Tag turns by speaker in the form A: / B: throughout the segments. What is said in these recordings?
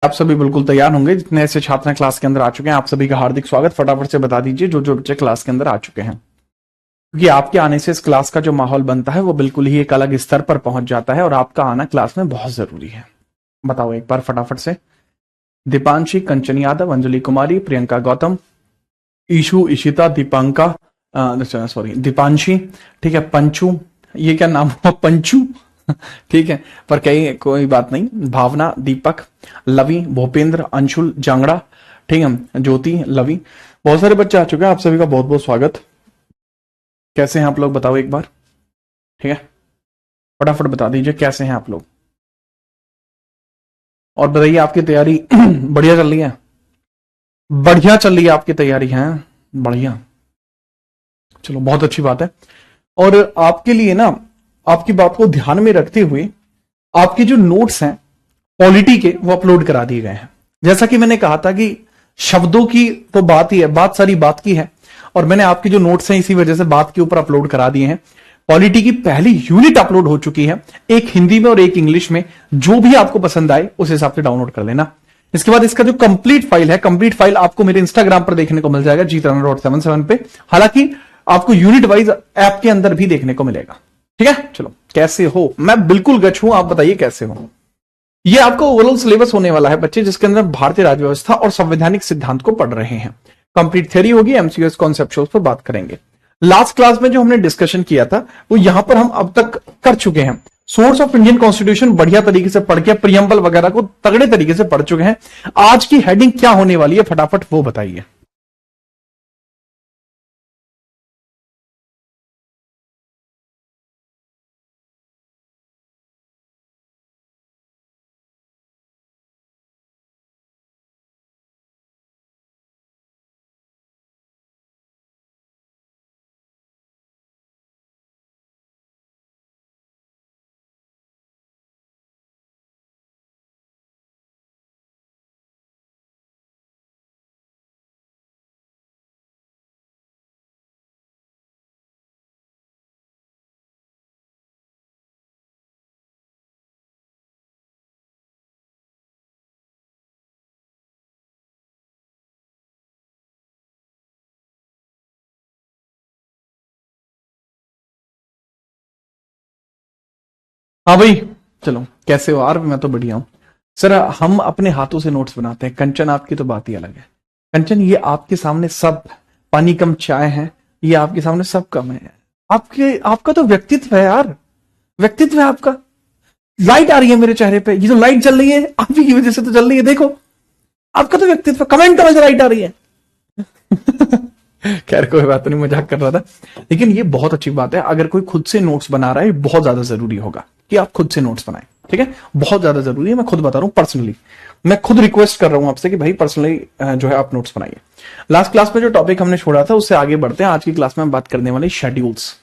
A: आप सभी बिल्कुल तैयार होंगे। जितने ऐसे छात्र क्लास के अंदर आ चुके हैं, आप सभी का हार्दिक स्वागत। फटाफट से बता दीजिए जो जो बच्चे क्लास के अंदर आ चुके हैं, क्योंकि आपके आने से इस क्लास का जो माहौल बनता है वो बिल्कुल ही एक अलग स्तर पर पहुंच जाता है और आपका आना क्लास में बहुत जरूरी है। बताओ एक बार फटाफट से। दीपांशी, कंचन यादव, अंजलि कुमारी, प्रियंका गौतम, ईशु, इशिता, दीपांका, सॉरी दीपांशी, ठीक है, पंचू, ये क्या नाम हुआ, पंचू ठीक है, पर कहीं कोई बात नहीं। भावना, दीपक, लवी, भूपेंद्र, अंशुल, जांगड़ा, ठीक है, ज्योति, लवी, बहुत सारे बच्चे आ चुके हैं। आप सभी का बहुत बहुत स्वागत। कैसे हैं आप लोग, बताओ एक बार, ठीक है, फटाफट बता दीजिए कैसे हैं आप लोग। और बताइए आपकी तैयारी बढ़िया चल रही है? बढ़िया चल रही है आपकी तैयारी है? बढ़िया, चलो बहुत अच्छी बात है। और आपके लिए ना, आपकी बात को ध्यान में रखते हुए आपके जो नोट्स हैं पॉलिटी के, वो अपलोड करा दिए गए हैं। जैसा कि मैंने कहा था कि शब्दों की तो बात ही है, बात सारी बात की है, और मैंने आपके जो नोट्स हैं इसी वजह से बात के ऊपर अपलोड करा दिए हैं। पॉलिटी की पहली यूनिट अपलोड हो चुकी है, एक हिंदी में और एक इंग्लिश में। जो भी आपको पसंद आए उस हिसाब से डाउनलोड कर लेना। इसके बाद इसका जो कंप्लीट फाइल है, कंप्लीट फाइल आपको मेरे इंस्टाग्राम पर देखने को मिल जाएगा, GTRANA.77 पे। हालांकि आपको यूनिट वाइज ऐप के अंदर भी देखने को मिलेगा, ठीक है। चलो, कैसे हो? मैं बिल्कुल गच हूं, आप बताइए कैसे हो। ये आपका ओवरऑल सिलेबस होने वाला है बच्चे, जिसके अंदर भारतीय राज्य व्यवस्था और संवैधानिक सिद्धांत को पढ़ रहे हैं। कंप्लीट थ्योरी होगी, एमसीक्यूज कॉन्सेप्चुअल्स पर बात करेंगे। लास्ट क्लास में जो हमने डिस्कशन किया था वो यहां पर हम अब तक कर चुके हैं। सोर्स ऑफ इंडियन कॉन्स्टिट्यूशन बढ़िया तरीके से पढ़ के, प्रियम्बल वगैरह को तगड़े तरीके से पढ़ चुके हैं। आज की हेडिंग क्या होने वाली है, फटाफट वो बताइए। हाँ भाई, चलो कैसे हो यार? मैं तो बढ़िया हूं सर। हम अपने हाथों से नोट्स बनाते हैं कंचन, आपकी तो बात ही अलग है। कंचन, ये आपके सामने सब पानी कम चाय है, ये आपके सामने सब कम है। आपके आपका तो व्यक्तित्व है यार, व्यक्तित्व है आपका। लाइट आ रही है मेरे चेहरे पे, ये जो लाइट चल रही है आप ही की वजह से तो चल रही है। देखो, आपका तो व्यक्तित्व, कमेंट करो जो लाइट आ रही है खैर कोई बात नहीं, मजाक कर रहा था। लेकिन ये बहुत अच्छी बात है, अगर कोई खुद से नोट्स बना रहा है, बहुत ज्यादा जरूरी होगा कि आप खुद से नोट्स बनाएं, ठीक है। बहुत ज्यादा जरूरी है, मैं खुद बता रहा हूं पर्सनली। मैं खुद रिक्वेस्ट कर रहा हूं आपसे कि भाई पर्सनली जो है आप नोट्स बनाइए। लास्ट क्लास में जो टॉपिक हमने छोड़ा था उससे आगे बढ़ते हैं। आज की क्लास में हम बात करने वाले शेड्यूल्स,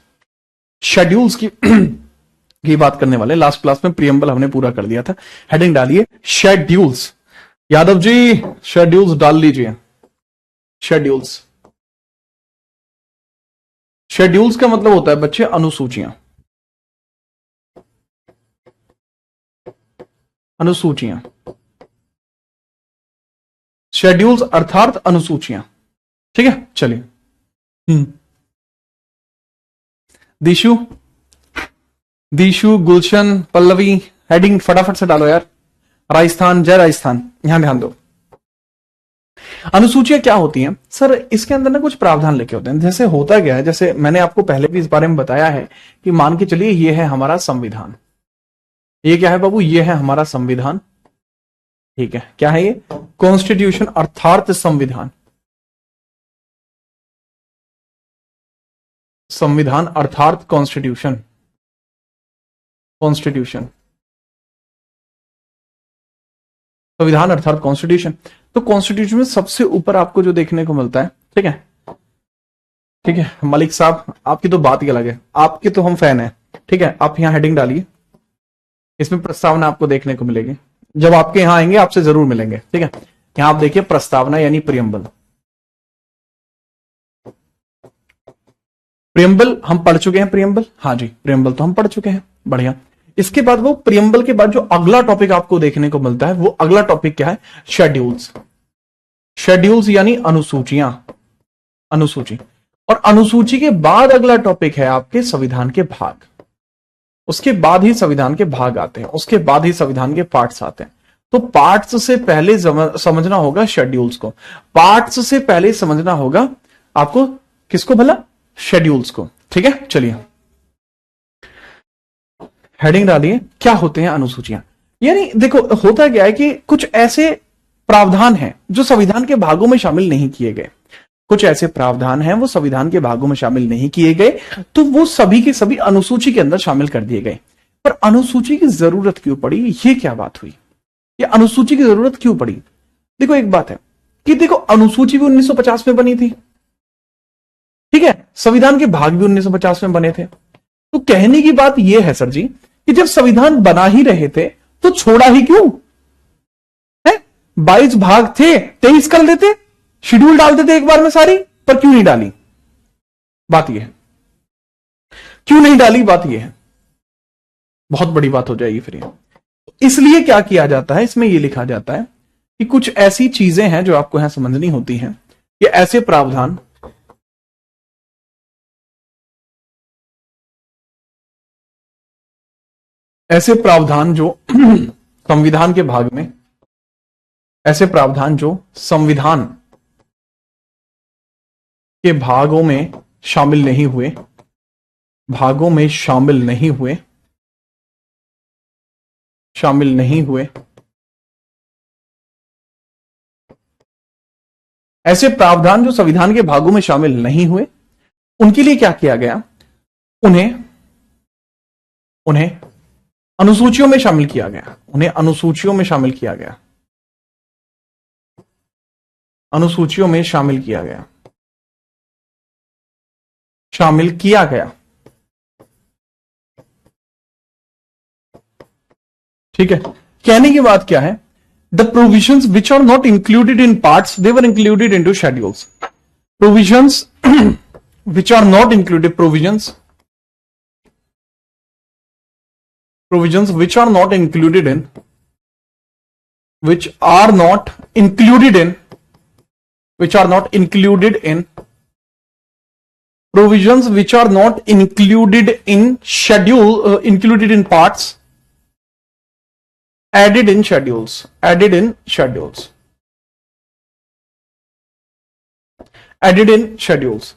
A: शेड्यूल्स की की बात करने वाले। लास्ट क्लास में प्रियम्बल हमने पूरा कर दिया था। हेडिंग डालिए शेड्यूल्स। यादव जी शेड्यूल्स डाल लीजिए। शेड्यूल्स, शेड्यूल्स का मतलब होता है बच्चे अनुसूचियां, अनुसूचियां। शेड्यूल्स अर्थात अनुसूचियां, ठीक है। चलिए, दिशु, दिशु, गुलशन, पल्लवी, हेडिंग फटाफट से डालो यार। राजस्थान, जय राजस्थान, यहां ध्यान दो। अनुसूचियां क्या होती हैं सर? इसके अंदर ना कुछ प्रावधान लिखे होते हैं। जैसे होता क्या है, जैसे मैंने आपको पहले भी इस बारे में बताया है कि मान के चलिए ये है हमारा संविधान। ये क्या है बाबू? ये है हमारा संविधान, ठीक है। क्या है ये? कॉन्स्टिट्यूशन अर्थात संविधान। संविधान अर्थात कॉन्स्टिट्यूशन, कॉन्स्टिट्यूशन, संविधान अर्थात कॉन्स्टिट्यूशन। तो कॉन्स्टिट्यूशन में सबसे ऊपर आपको जो देखने को मिलता है, ठीक है, ठीक है। मलिक साहब, आपकी तो बात ही अलग है, आपके तो हम फैन हैं, ठीक है। आप यहां हेडिंग डालिए, इसमें प्रस्तावना आपको देखने को मिलेगी। जब आपके यहां आएंगे आपसे जरूर मिलेंगे, ठीक है। यहां आप देखिए प्रस्तावना यानी प्रियम्बल। प्रियम्बल हम पढ़ चुके हैं, प्रियम्बल, हाँ जी, प्रियम्बल तो हम पढ़ चुके हैं, बढ़िया। इसके बाद वो प्रियम्बल के बाद जो अगला टॉपिक आपको देखने को मिलता है, वो अगला टॉपिक क्या है? शेड्यूल्स। शेड्यूल्स यानी अनुसूचियां, अनुसूची। और अनुसूची के बाद अगला टॉपिक है आपके संविधान के भाग। उसके बाद ही संविधान के भाग आते हैं, उसके बाद ही संविधान के पार्ट्स आते हैं। तो पार्ट्स से पहले समझना होगा शेड्यूल्स को, पार्ट्स से पहले समझना होगा आपको किसको भला? शेड्यूल्स को। ठीक है, चलिए हेडिंग डालिए, क्या होते हैं अनुसूचियां। यानी देखो होता क्या है कि कुछ ऐसे प्रावधान हैं जो संविधान के भागों में शामिल नहीं किए गए, कुछ ऐसे प्रावधान हैं वो संविधान के भागों में शामिल नहीं किए गए, तो वो सभी के सभी अनुसूची के अंदर शामिल कर दिए गए। पर अनुसूची की जरूरत क्यों पड़ी? ये क्या बात हुई? ये अनुसूची की जरूरत क्यों पड़ी? देखो एक बात है कि देखो अनुसूची भी 1950 में बनी थी, ठीक है, संविधान के भाग भी 1950 में बने थे। तो कहने की बात यह है सर जी कि जब संविधान बना ही रहे थे तो छोड़ा ही क्यों है? 22 भाग थे, 23 कर देते, शेड्यूल डाल देते एक बार में सारी, पर क्यों नहीं डाली? बात यह है, क्यों नहीं डाली, बात यह है। बहुत बड़ी बात हो जाएगी फिर ये। इसलिए क्या किया जाता है, इसमें यह लिखा जाता है कि कुछ ऐसी चीजें हैं जो आपको यहां समझनी होती हैं, कि ऐसे प्रावधान जो संविधान के भाग में, ऐसे प्रावधान जो संविधान के भागों में शामिल नहीं हुए, भागों में शामिल नहीं हुए, शामिल नहीं हुए, ऐसे प्रावधान जो संविधान के भागों में शामिल नहीं हुए, उनके लिए क्या किया गया? उन्हें अनुसूचियों में शामिल किया गया, उन्हें अनुसूचियों में शामिल किया गया, अनुसूचियों में शामिल किया गया, शामिल किया गया। ठीक है, कहने की बात क्या है? The provisions which are not included in parts they were included into schedules. Provisions which are not included, provisions which are not included in, which are not included in, which are not included in, provisions which are not included in schedule, included in parts, added in schedules, added in schedules, added in schedules।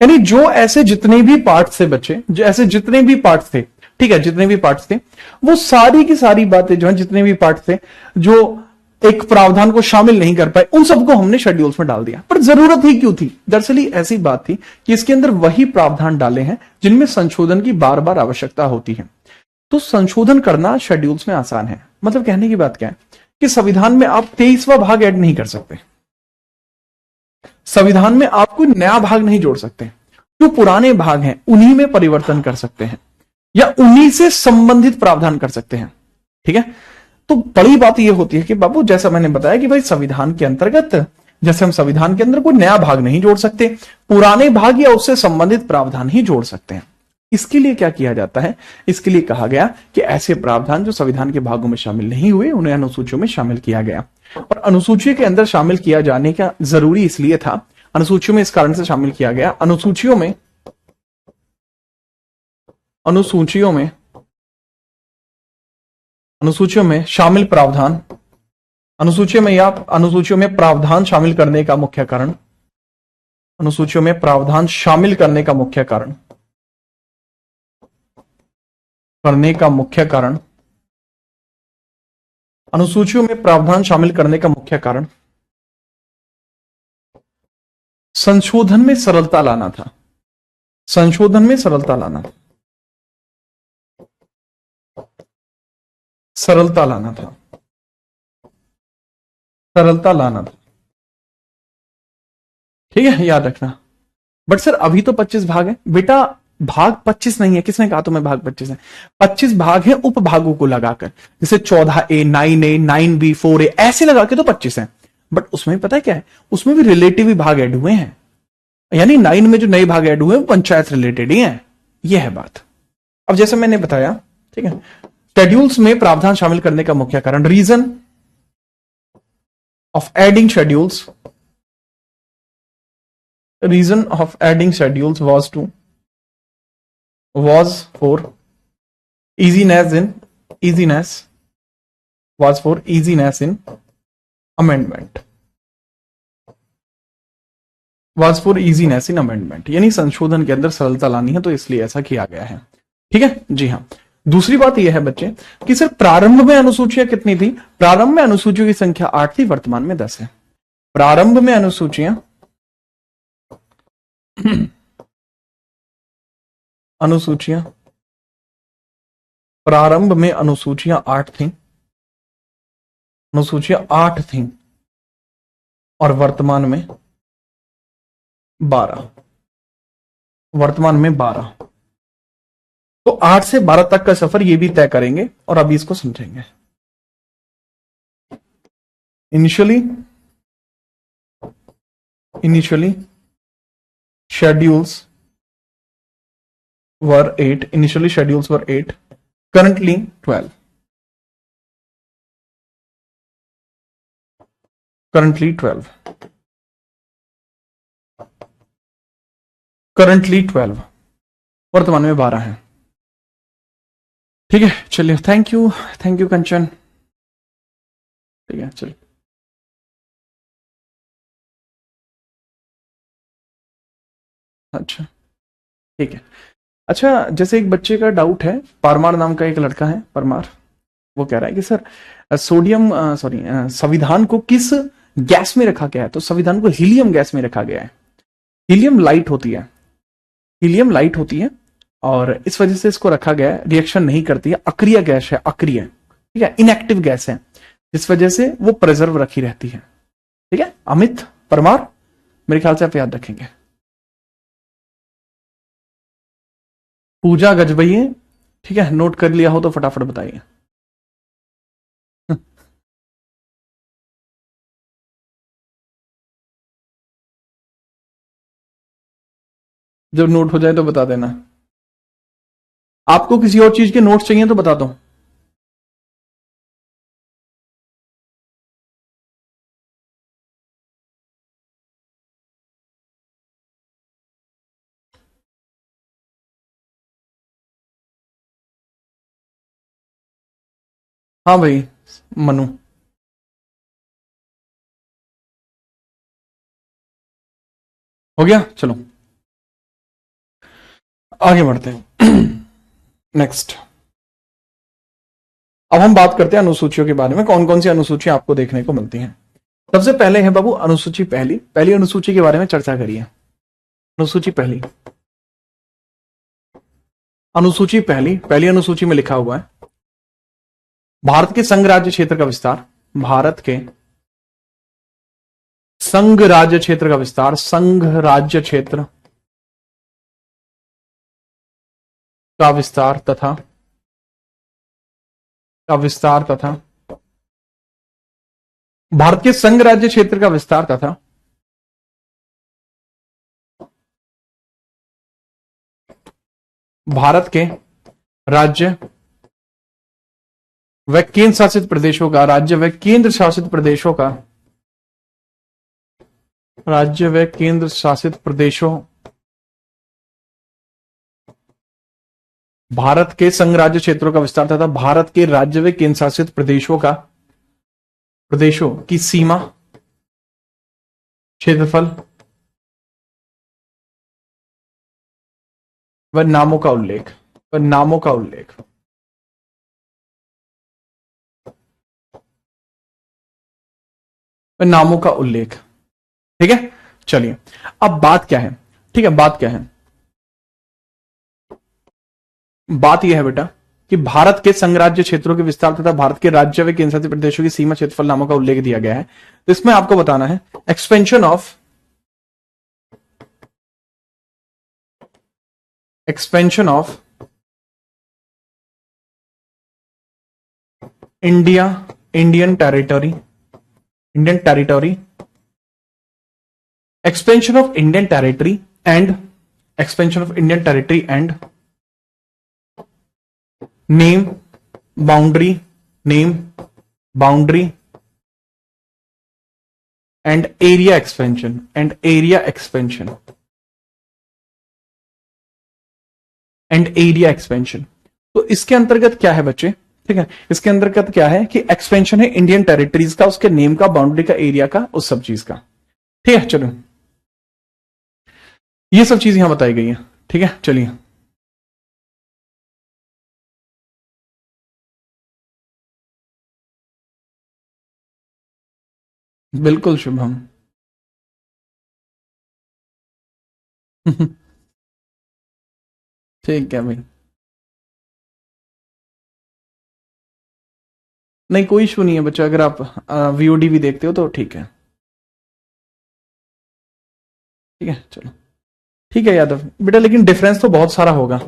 A: यानी जो ऐसे जितने भी parts थे बच्चे, जो ऐसे जितने भी पार्ट्स थे, ठीक है, जितने भी पार्ट्स थे, वो सारी की सारी बातें जो है, जितने भी पार्ट्स थे जो एक प्रावधान को शामिल नहीं कर पाए, उन सबको हमने शेड्यूल्स में डाल दिया। पर जरूरत ही क्यों थी? दरअसल ऐसी बात थी कि इसके अंदर वही प्रावधान डाले हैं जिनमें संशोधन की बार बार आवश्यकता होती है। तो संशोधन करना शेड्यूल्स में आसान है। मतलब कहने की बात क्या है कि संविधान में आप 23वां भाग ऐड नहीं कर सकते, संविधान में आप कोई नया भाग नहीं जोड़ सकते, जो पुराने भाग हैं उन्हीं में परिवर्तन कर सकते हैं या उन्हीं से संबंधित प्रावधान कर सकते हैं। ठीक है, तो बड़ी बात यह होती है कि बाबू जैसा मैंने बताया कि भाई संविधान के अंतर्गत जैसे हम संविधान के अंदर कोई नया भाग नहीं जोड़ सकते, पुराने भाग या उससे संबंधित प्रावधान ही जोड़ सकते हैं। इसके लिए क्या किया जाता है? इसके लिए कहा गया कि ऐसे प्रावधान जो संविधान के भागों में शामिल नहीं हुए उन्हें अनुसूचियों में शामिल किया गया। और अनुसूची के अंदर शामिल किया जाने का जरूरी इसलिए था, अनुसूचियों में इस कारण से शामिल किया गया, अनुसूचियों में शामिल प्रावधान, अनुसूचियों में प्रावधान शामिल करने का मुख्य कारण, अनुसूचियों में प्रावधान शामिल करने का मुख्य कारण, अनुसूचियों में प्रावधान शामिल करने का मुख्य कारण संशोधन में सरलता लाना था, संशोधन में सरलता लाना था, सरलता लाना था, सरलता लाना था। ठीक है, याद रखना। बट सर अभी तो 25 भाग है। बेटा भाग 25 नहीं है, किसने कहा तुम्हें भाग 25 है? 25 भाग है उपभागों को लगाकर, जैसे 14A, 9A, 9B, 4A ऐसे लगा के तो 25 है। बट उसमें पता है क्या है, उसमें भी रिलेटिव भाग ऐड हुए हैं, यानी 9 में जो नए भाग ऐड हुए हैं वो पंचायत रिलेटेड ही हैं। यह है बात। अब जैसे मैंने बताया, ठीक है, शेड्यूल्स में प्रावधान शामिल करने का मुख्य कारण, reason of adding schedules, reason of adding schedules was for easiness in amendment, was for easiness in amendment, यानी संशोधन के अंदर सरलता लानी है तो इसलिए ऐसा किया गया है। ठीक है जी हाँ। दूसरी बात यह है बच्चे कि सर प्रारंभ में अनुसूचियां कितनी थी? प्रारंभ में अनुसूचियों की संख्या 8 थी, वर्तमान में 10 है। प्रारंभ में अनुसूचियां प्रारंभ में अनुसूचियां 8 थीं, अनुसूचियां 8 थीं और वर्तमान में 12, वर्तमान में 12। तो 8 से 12 तक का सफर ये भी तय करेंगे और अभी इसको समझेंगे। Initially schedules were 8, initially schedules were 8, currently 12, currently 12, currently 12, वर्तमान में 12 है। ठीक है चलिए, थैंक यू कंचन। ठीक है चलिए, अच्छा ठीक है। अच्छा, जैसे एक बच्चे का डाउट है, परमार नाम का एक लड़का है, परमार, वो कह रहा है कि सर संविधान को किस गैस में रखा गया है? तो संविधान को हीलियम गैस में रखा गया है। हीलियम लाइट होती है, हीलियम लाइट होती है और इस वजह से इसको रखा गया है। रिएक्शन नहीं करती है, अक्रिय गैस है, अक्रिय, ठीक है, इनएक्टिव गैस है, इस वजह से वो प्रिजर्व रखी रहती है। ठीक है अमित परमार, मेरे ख्याल से आप याद रखेंगे। पूजा गजबई, ठीक है, नोट कर लिया हो तो फटाफट बताइए। जब नोट हो जाए तो बता देना। आपको किसी और चीज के नोट्स चाहिए तो बता दो। हाँ भाई मनु, हो गया, चलो आगे बढ़ते हैं। नेक्स्ट, अब हम बात करते हैं अनुसूचियों के बारे में। कौन कौन सी अनुसूचियां आपको देखने को मिलती हैं? सबसे पहले है बाबू अनुसूची पहली अनुसूची के बारे में चर्चा करिए। अनुसूची पहली अनुसूची में लिखा हुआ है भारत के संघ राज्य क्षेत्र का विस्तार, भारत के संघ राज्य क्षेत्र का विस्तार, संघ राज्य क्षेत्र का विस्तार तथा भारत के संघ राज्य क्षेत्र का विस्तार तथा भारत के राज्य व केंद्र शासित प्रदेशों का, राज्य व केंद्र शासित प्रदेशों का, राज्य व केंद्र शासित प्रदेशों, भारत के संघ राज्य क्षेत्रों का विस्तार तथा भारत के राज्य व केंद्र शासित प्रदेशों की सीमा, क्षेत्रफल व नामों का उल्लेख, ठीक है। चलिए अब बात क्या है, ठीक है, बात यह है बेटा कि भारत के संघराज्य क्षेत्रों के विस्तार तथा भारत के राज्य व केंद्रशासित प्रदेशों की सीमा, क्षेत्रफल, नामों का उल्लेख दिया गया है। तो इसमें आपको बताना है expansion of Indian territory, expansion of Indian territory and name boundary, name, boundary and area expansion, and area expansion, and area expansion. तो इसके अंतर्गत क्या है बच्चे, ठीक है, इसके अंतर्गत क्या है कि एक्सपेंशन है इंडियन टेरिटरीज का, उसके नेम का, बाउंड्री का, एरिया का, उस सब चीज का। ठीक है, चलो ये सब चीज यहां बताई गई है। ठीक है, चलिए बिल्कुल शुभम। ठीक है भाई, नहीं कोई इशू नहीं है बच्चा, अगर आप वीओडी भी देखते हो तो ठीक है। ठीक है, चलो ठीक है यादव बेटा, लेकिन डिफरेंस तो बहुत सारा होगा,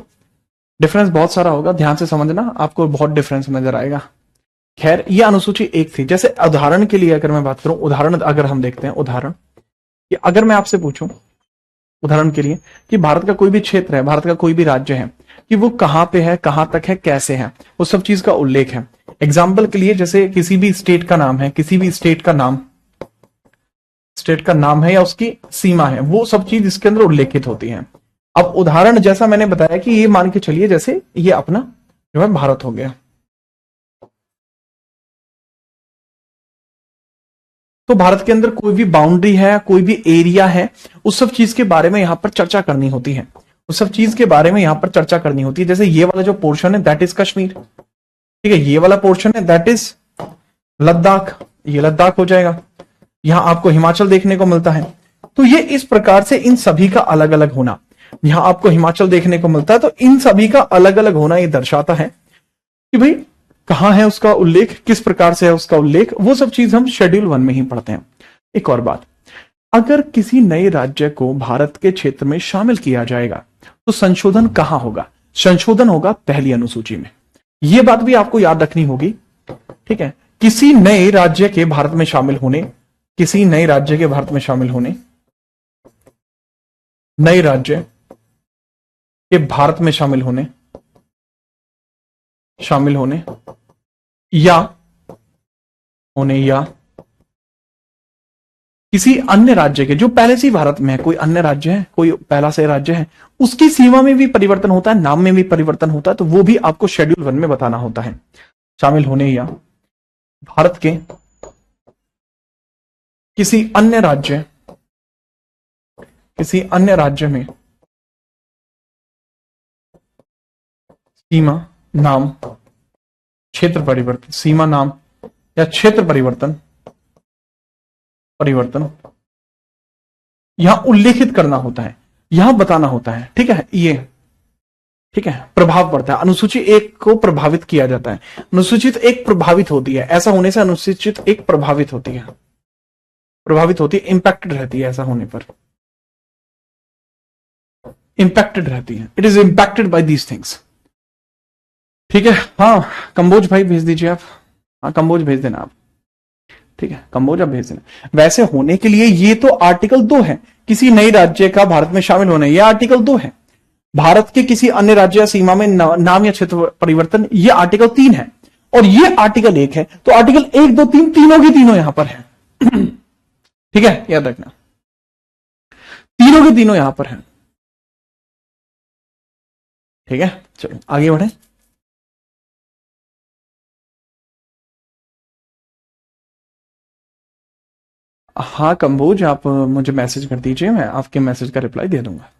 A: डिफरेंस बहुत सारा होगा, ध्यान से समझना, आपको बहुत डिफरेंस नजर आएगा। खैर ये अनुसूची एक थी, जैसे उदाहरण के लिए अगर मैं बात करूं, उदाहरण अगर हम देखते हैं, उदाहरण कि अगर मैं आपसे पूछूं उदाहरण के लिए कि भारत का कोई भी क्षेत्र है, भारत का कोई भी राज्य है, कि वो कहां पे है, कहां तक है, कैसे है, वो सब चीज का उल्लेख है। एग्जाम्पल के लिए जैसे किसी भी स्टेट का नाम है, किसी भी स्टेट का नाम, स्टेट का नाम है या उसकी सीमा है, वो सब चीज इसके अंदर उल्लेखित होती है। अब उदाहरण जैसा मैंने बताया कि ये मान के चलिए जैसे ये अपना जो है भारत हो गया, तो भारत के अंदर कोई भी बाउंड्री है, कोई भी एरिया है, उस सब चीज के बारे में यहां पर चर्चा करनी होती है, उस सब चीज के बारे में यहां पर चर्चा करनी होती है। जैसे ये वाला जो पोर्शन है दैट इज कश्मीर, ठीक है, ये वाला पोर्शन है दैट इज लद्दाख, ये लद्दाख हो जाएगा। यहां आपको हिमाचल देखने को मिलता है। तो ये इस प्रकार से इन सभी का अलग अलग होना, यहां आपको हिमाचल देखने को मिलता है, तो इन सभी का अलग अलग होना ये दर्शाता है कि भाई कहां है उसका उल्लेख, किस प्रकार से है उसका उल्लेख, वो सब चीज हम शेड्यूल 1 में ही पढ़ते हैं। एक और बात, अगर किसी नए राज्य को भारत के क्षेत्र में शामिल किया जाएगा तो संशोधन कहां होगा, संशोधन होगा पहली अनुसूची में। यह बात भी आपको याद रखनी होगी, ठीक है, किसी नए राज्य के भारत में शामिल होने, किसी नए राज्य के भारत में शामिल होने, नए राज्य के भारत में शामिल होने, शामिल होने या होने या किसी अन्य राज्य के जो पहले से ही भारत में है, कोई अन्य राज्य है, कोई पहला से राज्य है, उसकी सीमा में भी परिवर्तन होता है, नाम में भी परिवर्तन होता है, तो वो भी आपको शेड्यूल 1 में बताना होता है। शामिल होने या भारत के किसी अन्य राज्य, किसी अन्य राज्य में सीमा, नाम, क्षेत्र परिवर्तन, सीमा, नाम या क्षेत्र परिवर्तन, परिवर्तन यहां उल्लेखित करना होता है, यहां बताना होता है। ठीक है, ये ठीक है, प्रभाव पड़ता है, अनुसूची एक को प्रभावित किया जाता है, अनुसूचित एक प्रभावित होती है, ऐसा होने से अनुसूचित एक प्रभावित होती है, प्रभावित होती है, इंपैक्टेड रहती है, ऐसा होने पर इंपैक्टेड रहती है, it is impacted by these things. ठीक है, हाँ कंबोज भाई भेज दीजिए आप, हाँ कंबोज भेज देना आप, ठीक है, कंबोज आप भेज देना। वैसे होने के लिए ये तो आर्टिकल 2 है, किसी नए राज्य का भारत में शामिल होना, यह आर्टिकल 2 है। भारत के किसी अन्य राज्य या सीमा में नाम या क्षेत्र परिवर्तन, यह आर्टिकल 3 है, और ये आर्टिकल 1 है, तो आर्टिकल 1 2 3 तीनों की तीनों यहां पर है। ठीक है, याद रखना, तीनों के तीनों यहां पर है। ठीक है, चलो आगे बढ़े। हाँ कंबोज, आप मुझे मैसेज कर दीजिए, मैं आपके मैसेज का रिप्लाई दे दूंगा।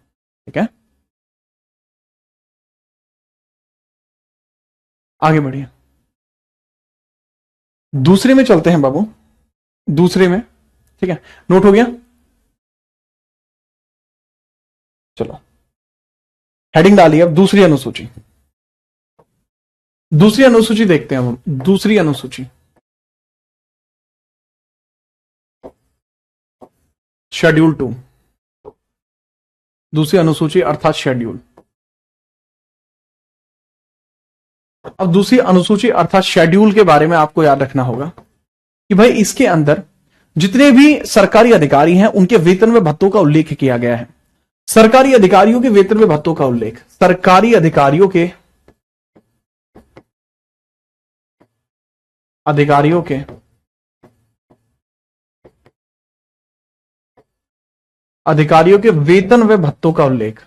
A: ठीक है, आगे बढ़िए, दूसरे में चलते हैं बाबू, दूसरे में। ठीक है, नोट हो गया, चलो हेडिंग डालिए अब, दूसरी अनुसूची, दूसरी अनुसूची देखते हैं हम, दूसरी अनुसूची शेड्यूल 2, दूसरी अनुसूची अर्थात शेड्यूल। अब दूसरी अनुसूची अर्थात शेड्यूल के बारे में आपको याद रखना होगा कि भाई इसके अंदर जितने भी सरकारी अधिकारी हैं उनके वेतन व भत्तों का उल्लेख किया गया है। सरकारी अधिकारियों के वेतन व भत्तों का उल्लेख, सरकारी अधिकारियों के अधिकारियों के वेतन व भत्तों का उल्लेख।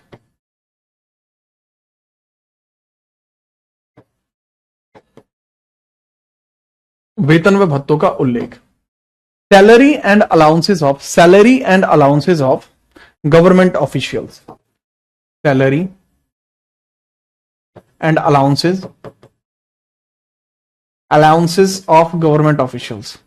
A: वेतन व भत्तों का उल्लेख। Salary and allowances of government officials. Salary and allowances of government officials.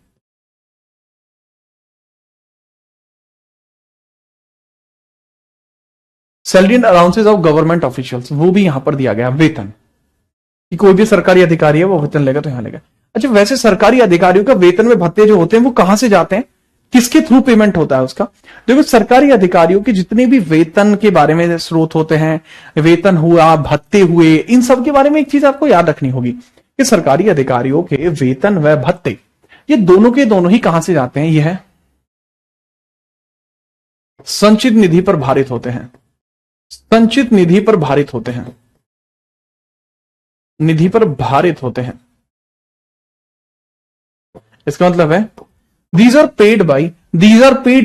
A: Salary and allowances of government officials, वो भी यहां पर दिया गया। वेतन कि कोई भी सरकारी अधिकारी है वो वेतन लेगा तो यहां लेगा। अच्छा, वैसे सरकारी अधिकारियों का वेतन में भत्ते जो होते हैं वो कहां से जाते हैं, किसके थ्रू पेमेंट होता है उसका? देखो, सरकारी अधिकारियों के जितने भी वेतन के बारे में स्रोत होते हैं, वेतन हुआ, भत्ते हुए, इन सब के बारे में एक चीज आपको याद रखनी होगी कि सरकारी अधिकारियों के वेतन व भत्ते ये दोनों के दोनों ही कहां से जाते हैं? यह संचित निधि पर भारित होते हैं। संचित निधि पर भारित होते हैं। निधि पर भारित होते हैं। इसका मतलब है these are paid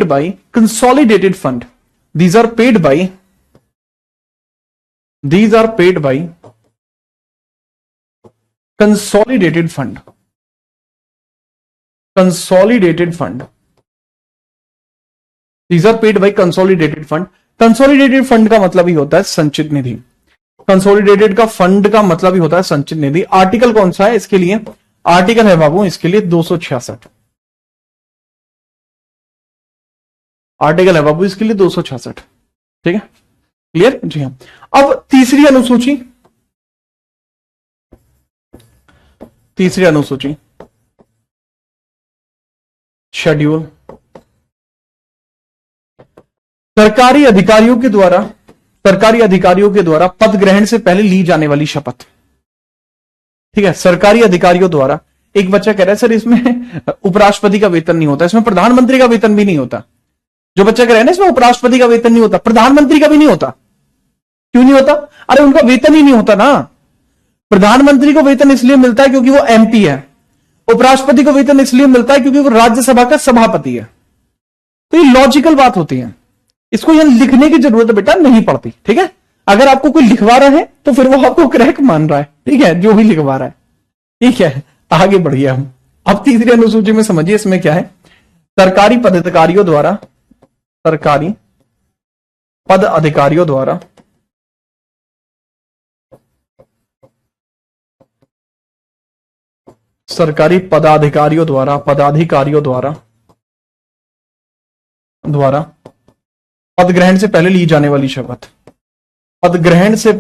A: by consolidated fund. These are paid by consolidated fund. Consolidated fund. These are paid by consolidated fund. Consolidated fund का मतलब ही होता है संचित निधि। कंसोलिडेटेड का फंड का मतलब ही होता है संचित निधि। आर्टिकल कौन सा है इसके लिए? आर्टिकल है बाबू इसके लिए 266। आर्टिकल है बाबू इसके लिए 266। ठीक है, क्लियर? जी हाँ। अब तीसरी अनुसूची शेड्यूल। सरकारी अधिकारियों के द्वारा पद ग्रहण से पहले ली जाने वाली शपथ। ठीक है, सरकारी अधिकारियों द्वारा। एक बच्चा कह रहा है सर इसमें उपराष्ट्रपति का वेतन नहीं होता, इसमें प्रधानमंत्री का वेतन भी नहीं होता। जो बच्चा कह रहा है ना इसमें उपराष्ट्रपति का वेतन नहीं होता, प्रधानमंत्री का भी नहीं होता। क्यों नहीं होता? अरे उनका वेतन ही नहीं होता ना। प्रधानमंत्री को वेतन इसलिए मिलता है क्योंकि वो एमपी है। उपराष्ट्रपति को वेतन इसलिए मिलता है क्योंकि वो राज्यसभा का सभापति है। तो ये लॉजिकल बात होती है, इसको यहां लिखने की जरूरत बेटा नहीं पड़ती। ठीक है, अगर आपको कोई लिखवा रहा है तो फिर वो आपको क्रैक मान रहा है। ठीक है, जो भी लिखवा रहा है। ठीक है, आगे बढ़िए हम। अब तीसरी अनुसूची में समझिए इसमें क्या है। सरकारी पद अधिकारियों द्वारा पद ग्रहण से पहले ली जाने वाली शपथ। पद ग्रहण से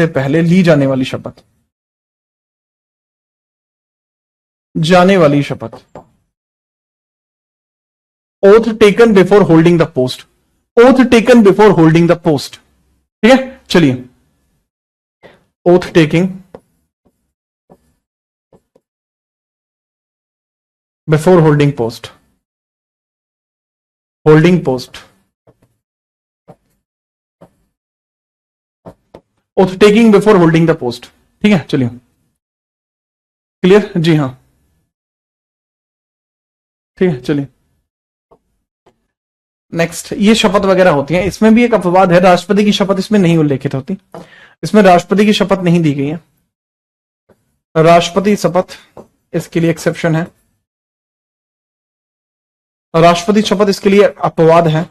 A: पहले ली जाने वाली शपथ। Oath taken before holding the post. ठीक है, चलिए। Oath taking before holding post. Oath taking before holding the post. ठीक है, चलिए, क्लियर? जी हाँ, ठीक है, चलिए। नेक्स्ट, ये शपथ वगैरह होती है। इसमें भी एक अपवाद है, राष्ट्रपति की शपथ इसमें नहीं उल्लेखित होती। इसमें राष्ट्रपति की शपथ नहीं दी गई है। राष्ट्रपति शपथ इसके लिए एक्सेप्शन है। राष्ट्रपति शपथ इसके लिए अपवाद है,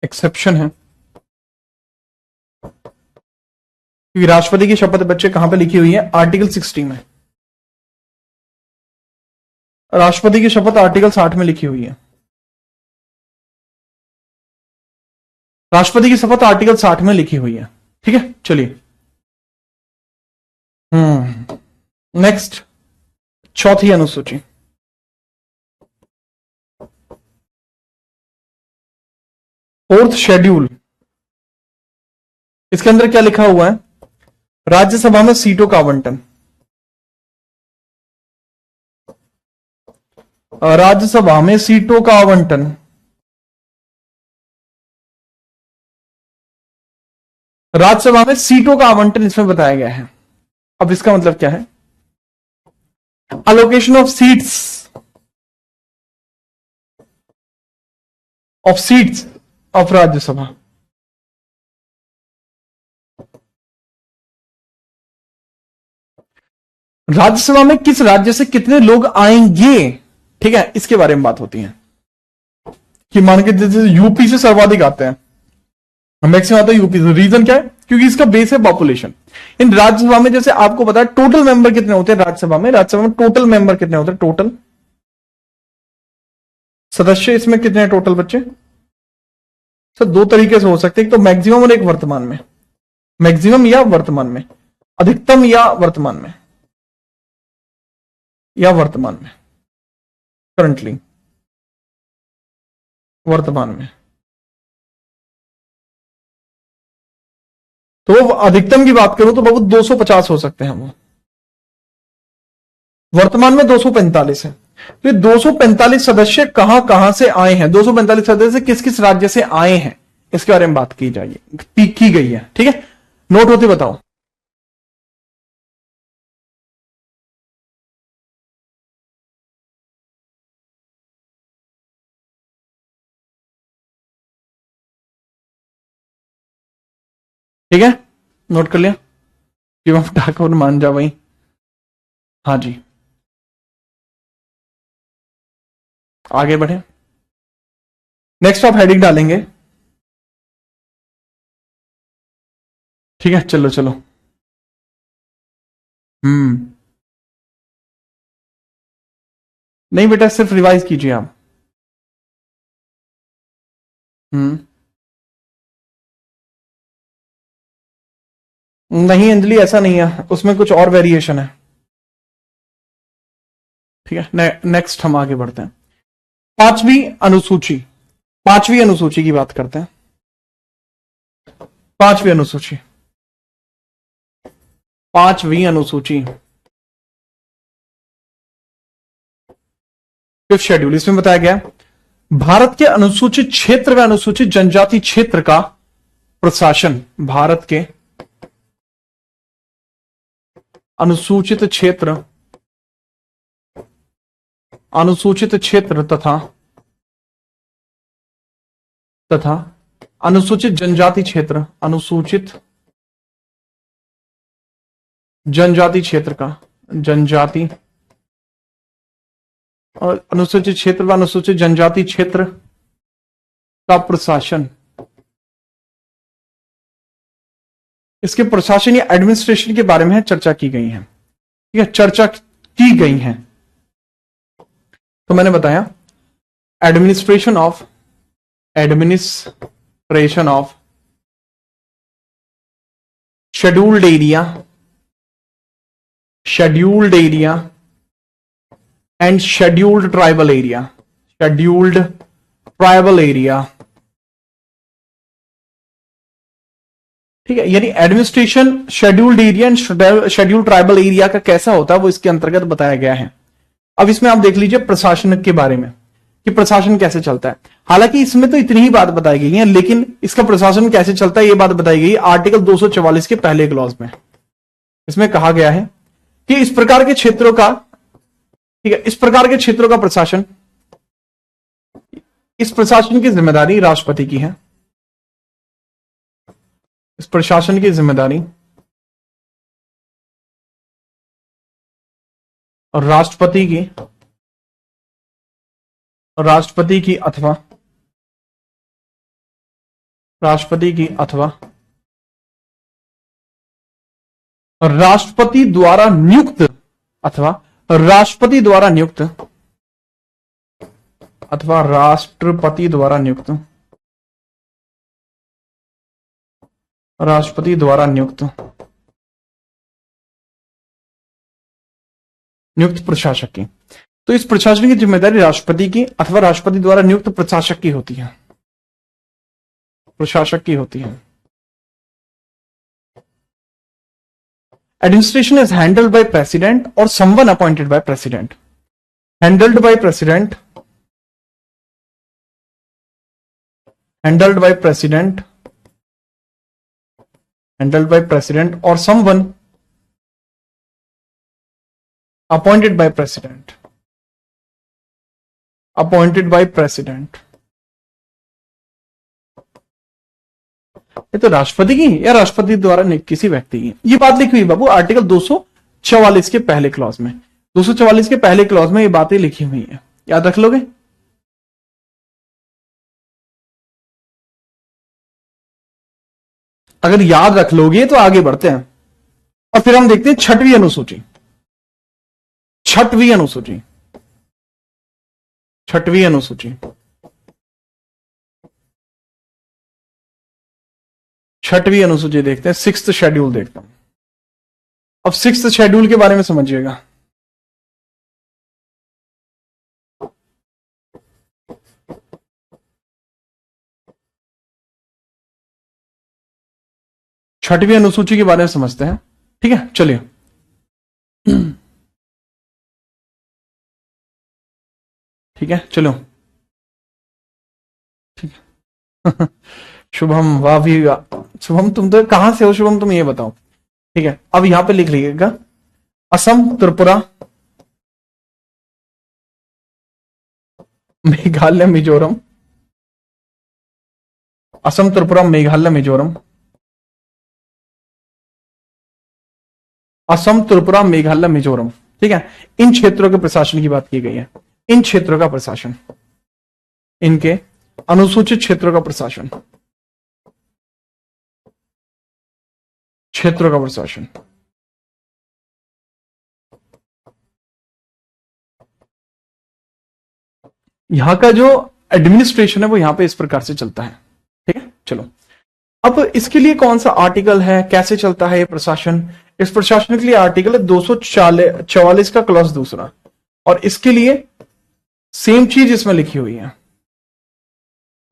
A: एक्सेप्शन है। क्योंकि राष्ट्रपति की शपथ बच्चे कहां पे लिखी हुई है? आर्टिकल 60 में। राष्ट्रपति की शपथ आर्टिकल 60 में लिखी हुई है। राष्ट्रपति की शपथ आर्टिकल 60 में लिखी हुई है। ठीक है, चलिए। नेक्स्ट, चौथी अनुसूची। Fourth schedule. इसके अंदर क्या लिखा हुआ है? राज्यसभा में सीटों का आवंटन। राज्यसभा में सीटों का आवंटन। राज्यसभा में सीटों का आवंटन इसमें बताया गया है। अब इसका मतलब क्या है? allocation of seats of Rajya Sabha. Rajya Sabha में किस राज्य से कितने लोग आएंगे, ठीक है, इसके बारे में बात होती है कि मान के जैसे यूपी से सर्वाधिक आते हैं, मैक्सिमम आता है यूपी से। रीजन क्या है? क्योंकि इसका बेस है पॉपुलेशन। इन राज्यसभा में जैसे आपको पता है टोटल मेंबर कितने होते हैं राज्यसभा में टोटल मेंबर कितने होते हैं, टोटल सदस्य इसमें कितने हैं टोटल बच्चे? सर दो तरीके से हो सकते हैं, एक तो मैक्सिमम और एक वर्तमान में। मैक्सिमम या वर्तमान में, अधिकतम या वर्तमान में, या वर्तमान में, करंटली वर्तमान में। तो अधिकतम की बात करूं तो बाबू 250 हो सकते हैं वो, वर्तमान में 245 है। तो ये 245 सदस्य कहां कहां से आए हैं, 245 सदस्य किस किस राज्य से आए हैं, इसके बारे में बात की जाएगी, की गई है, ठीक है। नोट होते बताओ। ठीक है, नोट कर लिया। शिवम ठाकुर मान जा भाई, हाँ जी। आगे बढ़े, नेक्स्ट आप हेडिंग डालेंगे, ठीक है। चलो चलो, नहीं बेटा सिर्फ रिवाइज कीजिए आप। नहीं अंजलि ऐसा नहीं है, उसमें कुछ और वेरिएशन है, ठीक है। नेक्स्ट हम आगे बढ़ते हैं। पांचवी अनुसूची की बात करते हैं। पांचवी अनुसूची फिफ्थ शेड्यूल, इसमें बताया गया भारत के अनुसूचित क्षेत्र व अनुसूचित जनजाति क्षेत्र का प्रशासन, भारत के अनुसूचित क्षेत्र तथा अनुसूचित जनजाति क्षेत्र, अनुसूचित जनजाति क्षेत्र का, जनजाति और अनुसूचित क्षेत्र व अनुसूचित जनजाति क्षेत्र का प्रशासन, इसके प्रशासन या एडमिनिस्ट्रेशन के बारे में चर्चा की गई है, ठीक है, चर्चा की गई है। तो मैंने बताया administration of scheduled area and scheduled tribal area, ठीक है। यानी administration scheduled area and scheduled tribal area का कैसा होता है वो इसके अंतर्गत बताया गया है। अब इसमें आप देख लीजिए प्रशासन के बारे में कि प्रशासन कैसे चलता है। हालांकि इसमें तो इतनी ही बात बताई गई है, लेकिन इसका प्रशासन कैसे चलता है ये बात बताई गई आर्टिकल 244 के पहले क्लॉज में। इसमें कहा गया है कि इस प्रकार के क्षेत्रों का, ठीक है, इस प्रकार के क्षेत्रों का प्रशासन, इस प्रशासन की जिम्मेदारी राष्ट्रपति की है। इस प्रशासन की जिम्मेदारी और राष्ट्रपति की अथवा राष्ट्रपति द्वारा नियुक्त अथवा राष्ट्रपति द्वारा नियुक्त प्रशासक की। तो इस प्रशासन की जिम्मेदारी राष्ट्रपति की अथवा राष्ट्रपति द्वारा नियुक्त प्रशासक की होती है, administration is handled by president और someone appointed by president. Handled by president और someone appointed by president, appointed by president. ये तो राष्ट्रपति की या राष्ट्रपति द्वारा नियुक्त किसी व्यक्ति की, ये बात लिखी हुई बाबू आर्टिकल 244 के पहले क्लॉज में। 244 के पहले क्लॉज में ये बातें लिखी हुई है, याद रख लोगे। अगर याद रख लोगे तो आगे बढ़ते हैं और फिर हम देखते हैं छठवीं अनुसूची। छठवीं अनुसूची, छठवीं अनुसूची, छठवीं अनुसूची देखते हैं, सिक्स्थ शेड्यूल देखता हूं। अब सिक्स्थ शेड्यूल के बारे में समझिएगा। छठवीं अनुसूची के बारे में समझते हैं, ठीक है, चलिए। ठीक है, चलो, ठीक है। शुभम, वाह भी शुभम, तुम तो कहां से हो शुभम, तुम ये बताओ। ठीक है, अब यहां पे लिख लीजिएगा, असम, त्रिपुरा, मेघालय, मिजोरम, असम, त्रिपुरा, मेघालय, मिजोरम, असम, त्रिपुरा, मेघालय, मिजोरम, ठीक है। इन क्षेत्रों के प्रशासन की बात की गई है। इन क्षेत्रों का प्रशासन, इनके अनुसूचित क्षेत्रों का प्रशासन, क्षेत्रों का प्रशासन, यहां का जो एडमिनिस्ट्रेशन है वो यहां पे इस प्रकार से चलता है, ठीक है। चलो, अब इसके लिए कौन सा आर्टिकल है, कैसे चलता है ये प्रशासन। इस प्रशासन के लिए आर्टिकल है 244 का क्लॉज दूसरा, और इसके लिए सेम चीज इसमें लिखी हुई है,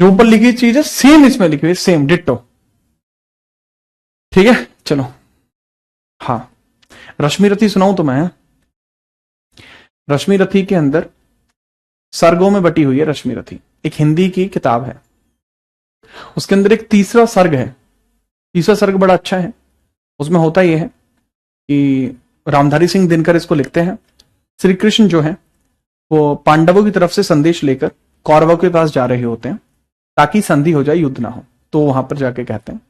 A: जो ऊपर लिखी चीज है सेम इसमें लिखी हुई है, सेम डिट्टो, ठीक है। चलो, हाँ, रश्मि रथी सुनाऊं तो मैं, रश्मि रथी के अंदर सर्गों में बटी हुई है रश्मि रथी, एक हिंदी की किताब है, उसके अंदर एक तीसरा सर्ग है। तीसरा सर्ग बड़ा अच्छा है। उसमें होता यह है कि रामधारी सिंह दिनकर इसको लिखते हैं, श्री कृष्ण जो है वो पांडवों की तरफ से संदेश लेकर कौरवों के पास जा रहे होते हैं ताकि संधि हो जाए, युद्ध ना हो। तो वहां पर जाके कहते हैं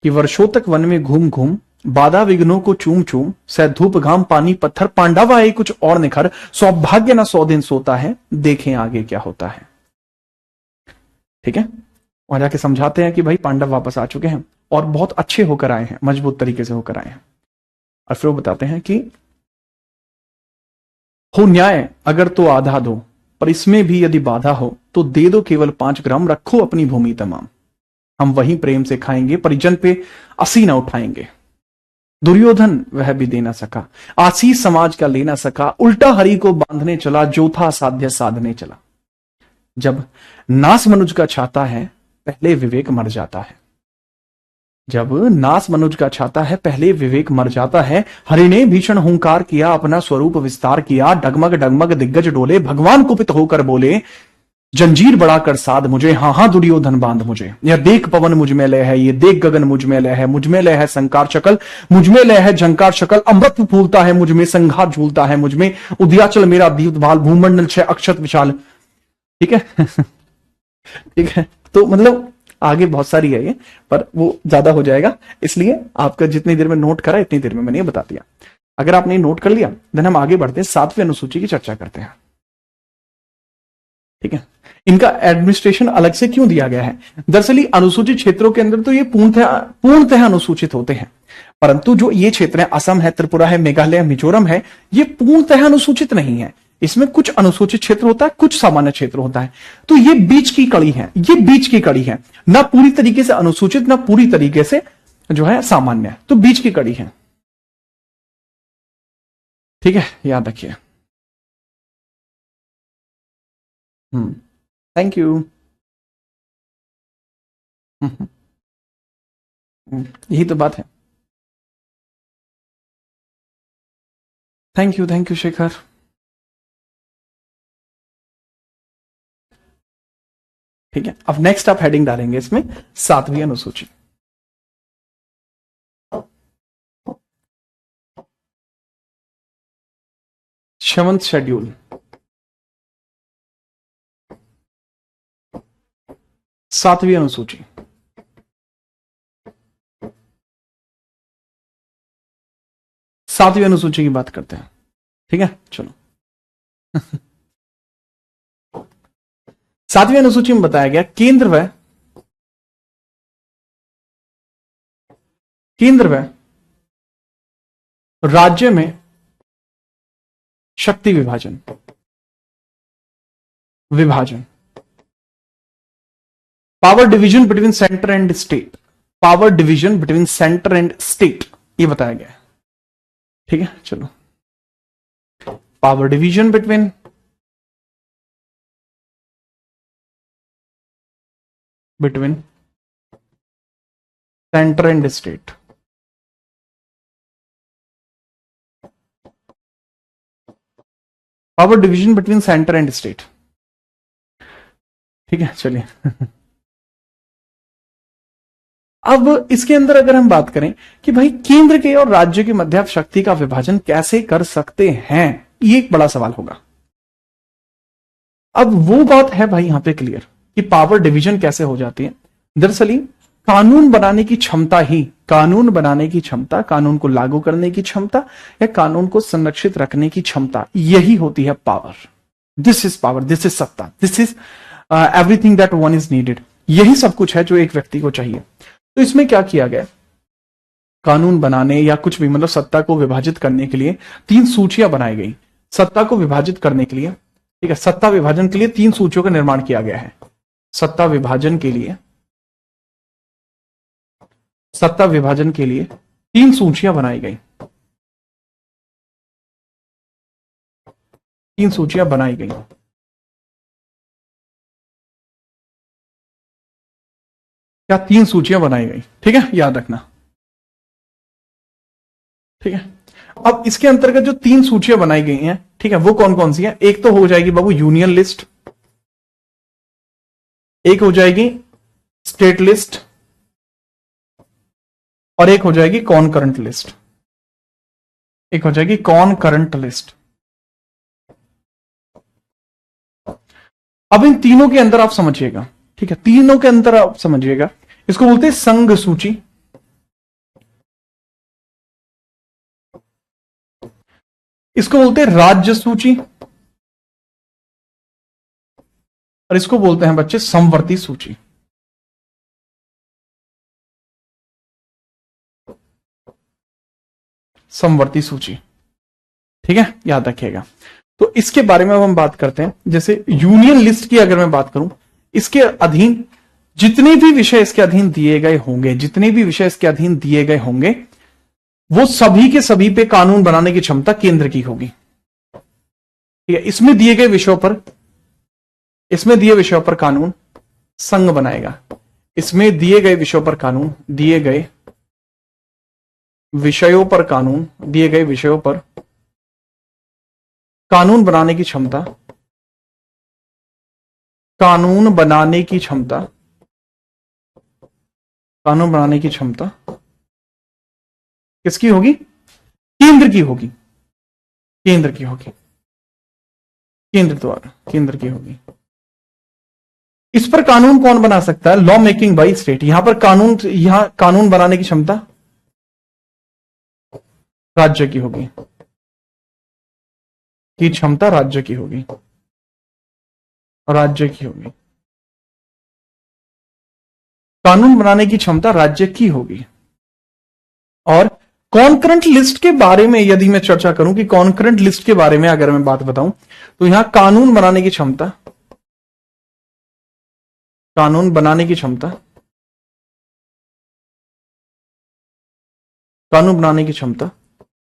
A: कि वर्षों तक वन में घूम घूम, बाधा विघ्नों को चूम चूम, सह धूप घाम पानी पत्थर, पांडव आए कुछ और निखर, सौभाग्य ना 100 दिन सोता है, देखें आगे क्या होता है। ठीक है, वहां जाके समझाते हैं कि भाई पांडव वापस आ चुके हैं और बहुत अच्छे होकर आए हैं, मजबूत तरीके से होकर आए हैं। और फिर वो बताते हैं कि हो न्याय अगर तो आधा दो, पर इसमें भी यदि बाधा हो तो दे दो केवल 5 ग्राम, रखो अपनी भूमि तमाम, हम वहीं प्रेम से खाएंगे, परिजन पे असी न उठाएंगे। दुर्योधन वह भी दे ना सका, आशीष समाज का ले ना सका, उल्टा हरि को बांधने चला, जो था साध्य साधने चला। जब नास मनुज का छाता है, पहले विवेक मर जाता है। जब नास मनुज का छाता है, पहले विवेक मर जाता है। हरि ने भीषण हुंकार किया, अपना स्वरूप विस्तार किया, डगमग डगमग दिग्गज डोले, भगवान कुपित होकर बोले, जंजीर बढ़ाकर साध मुझे, हाँ हाँ दुर्योधन बांध मुझे। यह देख पवन मुझ में लय है, ये देख गगन मुझ में लय है, मुझ में लय है संकार शकल, मुझ में लय है झंकार शकल, अमृत फूलता है मुझ में, संघार झूलता है मुझ में, उदयाचल मेरा दीप्त भाल, भूमंडल 6 अक्षत विशाल। ठीक है। ठीक है, तो मतलब आगे बहुत सारी है ये, पर वो ज्यादा हो जाएगा, इसलिए आपका जितनी देर में नोट करा इतनी देर में मैंने ये बता दिया। अगर आपने नोट कर लिया देन हम आगे बढ़ते हैं, 7वीं अनुसूची की चर्चा करते हैं। ठीक है, इनका एडमिनिस्ट्रेशन अलग से क्यों दिया गया है। दरअसल अनुसूचित क्षेत्रों के अंदर तो ये पूर्णतः अनुसूचित होते हैं, परंतु जो ये क्षेत्र है, असम है, त्रिपुरा है, मेघालय, मिजोरम है, ये पूर्णतः अनुसूचित नहीं है। इसमें कुछ अनुसूचित क्षेत्र होता है, कुछ सामान्य क्षेत्र होता है। तो ये बीच की कड़ी है, ये बीच की कड़ी है, ना पूरी तरीके से अनुसूचित ना पूरी तरीके से जो है सामान्य, तो बीच की कड़ी है। ठीक है, याद रखिए। Thank you. यही तो बात है। Thank you Shekhar. ठीक है, अब नेक्स्ट आप हेडिंग डालेंगे इसमें 7वीं अनुसूची। 7th शेड्यूल, 7वीं अनुसूची। सातवीं अनुसूची की बात करते हैं, ठीक है। चलो 7वीं अनुसूची में बताया गया केंद्र व राज्य में शक्ति विभाजन power division between centre and state, power division between centre and state, ये बताया गया है, ठीक है। चलो power division between centre and state, power division between centre and state, ठीक है। चलिए अब इसके अंदर अगर हम बात करें कि भाई केंद्र के और राज्य के मध्य आप शक्ति का विभाजन कैसे कर सकते हैं, ये एक बड़ा सवाल होगा। अब वो बात है भाई यहां पे क्लियर कि पावर डिवीजन कैसे हो जाती है। दरअसल कानून बनाने की क्षमता ही, कानून बनाने की क्षमता, कानून को लागू करने की क्षमता या कानून को संरक्षित रखने की क्षमता, यही होती है power. This is power, this is सत्ता, this is everything that one is needed. यही सब कुछ है जो एक व्यक्ति को चाहिए। तो इसमें क्या किया गया, कानून बनाने या कुछ भी मतलब सत्ता को विभाजित करने के लिए 3 सूचियां बनाई गई। सत्ता को विभाजित करने के लिए, ठीक है, सत्ता विभाजन के लिए 3 सूचियों का निर्माण किया गया है। सत्ता विभाजन के लिए 3 सूचियां बनाई गई, 3 सूचियां बनाई गई। क्या 3 सूचियां बनाई गई, ठीक है, याद रखना, ठीक है। अब इसके अंतर्गत जो 3 सूचियां बनाई गई हैं, ठीक है, वो कौन कौन सी हैं? एक तो हो जाएगी बाबू यूनियन लिस्ट, एक हो जाएगी स्टेट लिस्ट और एक हो जाएगी कॉनकरेंट लिस्ट, एक हो जाएगी कॉनकरेंट लिस्ट। अब इन तीनों के अंदर आप समझिएगा, ठीक है, तीनों के अंदर आप समझिएगा, इसको बोलते हैं संघ सूची, इसको बोलते हैं राज्य सूची और इसको बोलते हैं बच्चे समवर्ती सूची। समवर्ती सूची, ठीक है, याद रखिएगा। तो इसके बारे में अब हम बात करते हैं। जैसे यूनियन लिस्ट की अगर मैं बात करूं, इसके अधीन जितने भी विषय इसके अधीन दिए गए होंगे, जितने भी विषय इसके अधीन दिए गए होंगे, वो सभी के सभी पे कानून बनाने की क्षमता केंद्र की होगी, ठीक है। इसमें दिए गए विषयों पर कानून संघ बनाएगा, इसमें दिए गए विषयों पर कानून, दिए गए विषयों पर कानून बनाने की क्षमता, कानून बनाने की क्षमता किसकी होगी? केंद्र की होगी, केंद्र की होगी। इस पर कानून कौन बना सकता है? Law making by state. यहां कानून बनाने की क्षमता राज्य की होगी, राज्य की होगी। कानून बनाने की क्षमता राज्य की होगी। और कॉन्करेंट लिस्ट के बारे में यदि मैं चर्चा करूं कि कॉन्करेंट लिस्ट के बारे में अगर मैं बात बताऊं, तो यहां कानून बनाने की क्षमता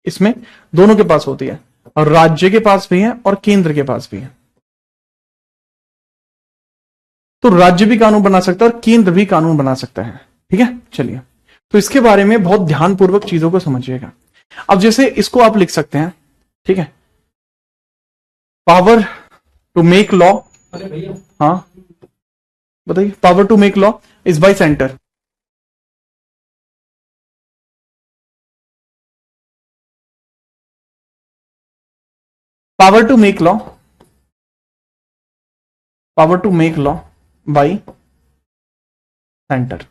A: इसमें दोनों के पास होती है, और राज्य के पास भी है और केंद्र के पास भी है। तो राज्य भी कानून बना सकता है और केंद्र भी कानून बना सकता है, ठीक है। चलिए, तो इसके बारे में बहुत ध्यानपूर्वक चीजों को समझिएगा। अब जैसे इसको आप लिख सकते हैं, ठीक है, पावर टू मेक लॉ। हाँ बताइए। Power to make law is by centre. Power to make law, power to make law by centre.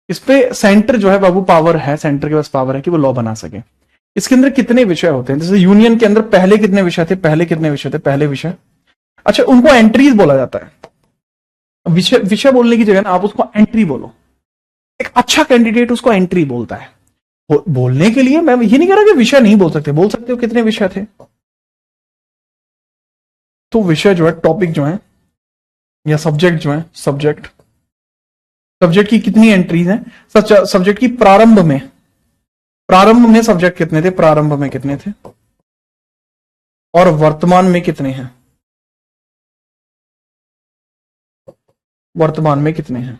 A: इस पे सेंटर जो है बाबू पावर है, सेंटर के पास पावर है कि वो लॉ बना सके। इसके अंदर कितने विषय होते हैं? जैसे यूनियन के अंदर पहले कितने विषय थे? पहले कितने विषय थे? पहले विषय, अच्छा उनको एंट्रीज बोला जाता है। विषय विषय बोलने की जगह ना आप उसको एंट्री बोलो। एक अच्छा कैंडिडेट उसको एंट्री बोलता है। बोलने के लिए मैं ये नहीं कह रहा कि विषय नहीं बोल सकते, बोल सकते हो कितने विषय थे। तो विषय जो है, टॉपिक जो है या सब्जेक्ट जो है, सब्जेक्ट की कितनी एंट्रीज हैं? सब्जेक्ट की प्रारंभ में सब्जेक्ट कितने थे? प्रारंभ में कितने थे? और वर्तमान में कितने हैं? वर्तमान में कितने हैं?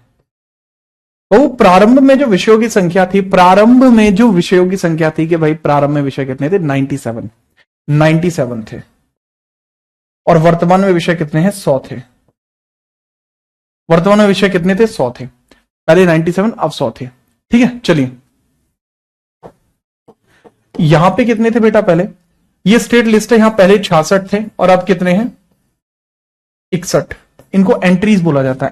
A: वो प्रारंभ में जो विषयों की संख्या थी, प्रारंभ में जो विषयों की संख्या थी कि भाई प्रारंभ में विषय कितने थे? 97 थे। और वर्तमान में विषय कितने हैं? 100 थे। वर्तमान में विषय कितने थे? 100 थे। पहले 97, अब 100 थे। ठीक है, चलिए यहां पे कितने थे बेटा? पहले ये स्टेट लिस्ट है, यहां पहले 66 थे और अब कितने हैं? 61। इनको एंट्रीज बोला जाता है,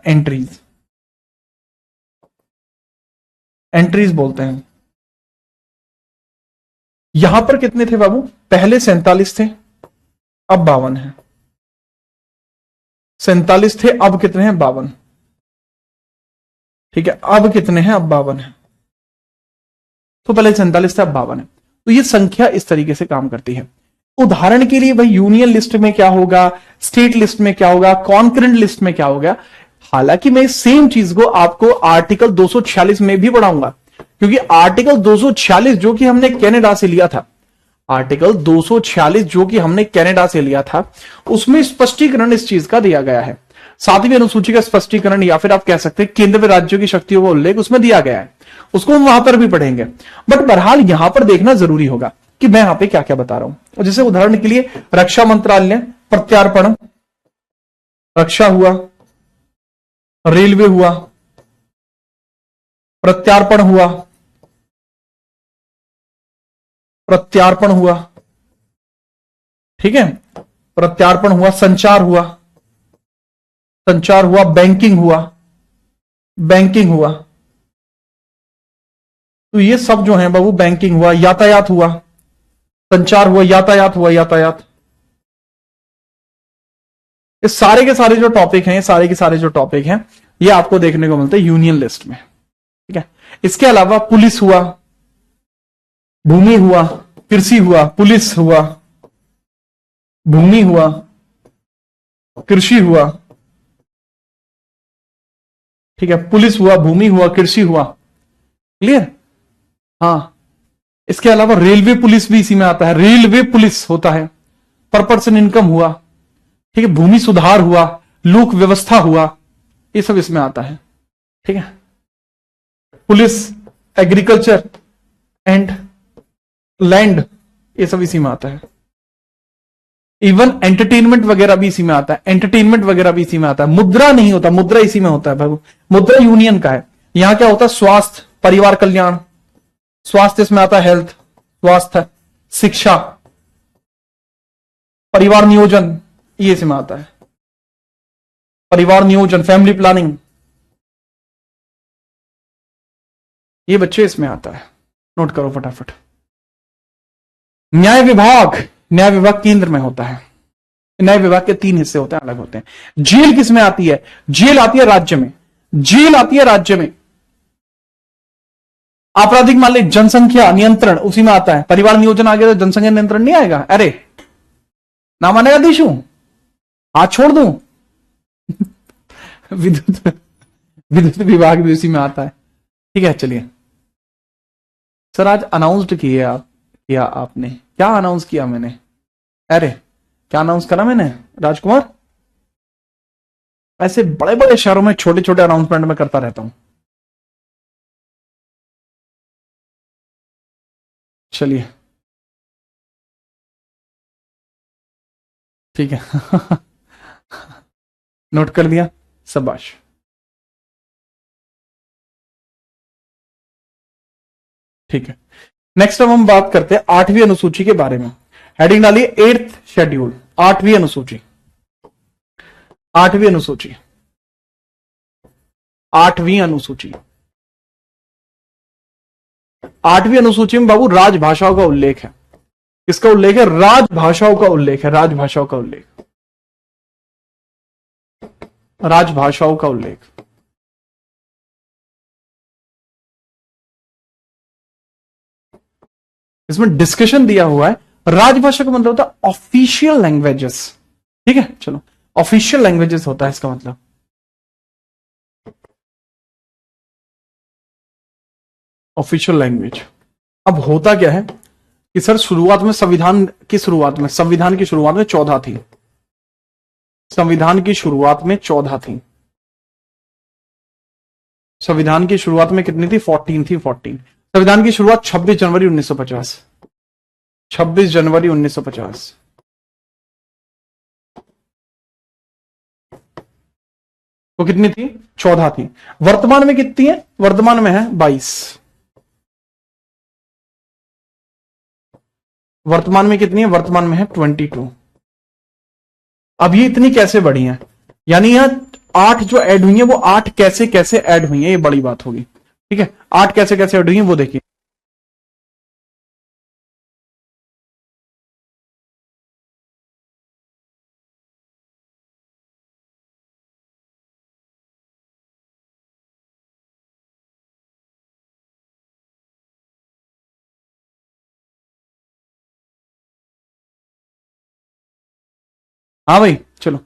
A: एंट्रीज बोलते हैं। यहां पर कितने थे बाबू? पहले 47 थे, अब 52 है। 47 थे, अब कितने हैं? 52। ठीक है, अब कितने हैं? अब 52 है। तो पहले 47 थे, अब 52 है। तो ये संख्या इस तरीके से काम करती है। उदाहरण के लिए भाई यूनियन लिस्ट में क्या होगा, स्टेट लिस्ट में क्या होगा, कॉन्करेंट लिस्ट में क्या होगा। हालांकि मैं सेम चीज को आपको आर्टिकल 246 में भी पढ़ाऊंगा, क्योंकि आर्टिकल 246 जो कि हमने कनाडा से लिया था, आर्टिकल 246 जो कि हमने कनाडा से लिया था, उसमें स्पष्टीकरण इस चीज का दिया गया है। 7वीं अनुसूची का स्पष्टीकरण, या फिर आप कह सकते हैं केंद्र व राज्यों की शक्तियों का उल्लेख उसमें दिया गया है। उसको हम वहां पर भी पढ़ेंगे, बट बहरहाल यहां पर देखना जरूरी होगा कि मैं यहां पे क्या क्या बता रहा हूं। जैसे उदाहरण के लिए रक्षा मंत्रालय, प्रत्यार्पण, रक्षा हुआ, रेलवे हुआ, प्रत्यार्पण हुआ, प्रत्यार्पण हुआ, ठीक है, प्रत्यार्पण हुआ, संचार हुआ, संचार हुआ, बैंकिंग हुआ, बैंकिंग हुआ। तो ये सब जो है बाबू, बैंकिंग हुआ, यातायात हुआ, संचार हुआ, यातायात हुआ, यातायात। ये सारे के सारे जो टॉपिक हैं, ये सारे के सारे जो टॉपिक हैं, ये आपको देखने को मिलते हैं यूनियन लिस्ट में। ठीक है, इसके अलावा पुलिस हुआ, भूमि हुआ, कृषि हुआ, पुलिस हुआ, भूमि हुआ, कृषि हुआ, ठीक है, पुलिस हुआ, भूमि हुआ, कृषि हुआ। क्लियर? हाँ, इसके अलावा रेलवे पुलिस भी इसी में आता है, रेलवे पुलिस होता है, पर पर्सन इनकम हुआ, ठीक है, भूमि सुधार हुआ, लोक व्यवस्था हुआ, ये सब इसमें आता है। ठीक है, पुलिस, एग्रीकल्चर एंड लैंड, ये सब इसी में आता है। इवन एंटरटेनमेंट वगैरह भी इसी में आता है, एंटरटेनमेंट वगैरह भी इसी में आता है। मुद्रा नहीं होता, मुद्रा इसी में होता है भाई, मुद्रा यूनियन का है। यहां क्या होता है? स्वास्थ्य, परिवार कल्याण, स्वास्थ्य इसमें आता है, हेल्थ, स्वास्थ्य, शिक्षा, परिवार नियोजन, ये इसमें आता है, परिवार नियोजन, फैमिली प्लानिंग, ये बच्चे इसमें आता है। नोट करो फटाफट। न्याय विभाग, न्याय विभाग केंद्र में होता है। न्याय विभाग के 3 हिस्से होते हैं, अलग होते हैं। जेल किस में आती है? जेल आती है राज्य में, जेल आती है राज्य में। आपराधिक मामले, जनसंख्या नियंत्रण उसी में आता है। परिवार नियोजन आ गया तो जनसंख्या नियंत्रण नहीं आएगा? अरे ना मानेगा दिशु, हाथ छोड़ दूं। विद्युत, विद्युत विभाग भी उसी में आता है। ठीक है, चलिए सर, आज अनाउंस्ड किए आप, किया आपने, क्या अनाउंस किया मैंने? अरे क्या अनाउंस करा मैंने राजकुमार? ऐसे बड़े बड़े शहरों में छोटे छोटे अनाउंसमेंट में करता रहता हूं। चलिए ठीक है। नोट कर दिया, शाबाश। ठीक है, नेक्स्ट अब हम बात करते हैं 8वीं अनुसूची के बारे में। हेडिंग डालिए 8th शेड्यूल, 8वीं अनुसूची, 8वीं अनुसूची, 8वीं अनुसूची। 8वीं अनुसूची में बाबू राजभाषाओं का उल्लेख है। किसका उल्लेख है? राजभाषाओं का उल्लेख है, राजभाषाओं का उल्लेख, राजभाषाओं का उल्लेख। इसमें डिस्कशन दिया हुआ है। राजभाषा का मतलब होता है ऑफिशियल लैंग्वेजेस, ठीक है। चलो, ऑफिशियल लैंग्वेजेस होता है इसका मतलब। Official language. अब होता क्या है कि सर शुरुआत में संविधान की शुरुआत में 14 थी, संविधान की शुरुआत में 14 थी, संविधान की शुरुआत में कितनी थी? 14 थी, 14। संविधान की शुरुआत 26 जनवरी 1950, 26 जनवरी 1950। तो कितनी थी? 14 थी। वर्तमान में कितनी है? वर्तमान में है 22। वर्तमान में कितनी है? वर्तमान में है 22। अब ये इतनी कैसे बढ़ी है? यानी यहां 8 जो ऐड हुई है वो 8 कैसे कैसे ऐड हुई है, ये बड़ी बात होगी, ठीक है। 8 कैसे कैसे ऐड हुई है वो देखिए। हाँ भाई चलो,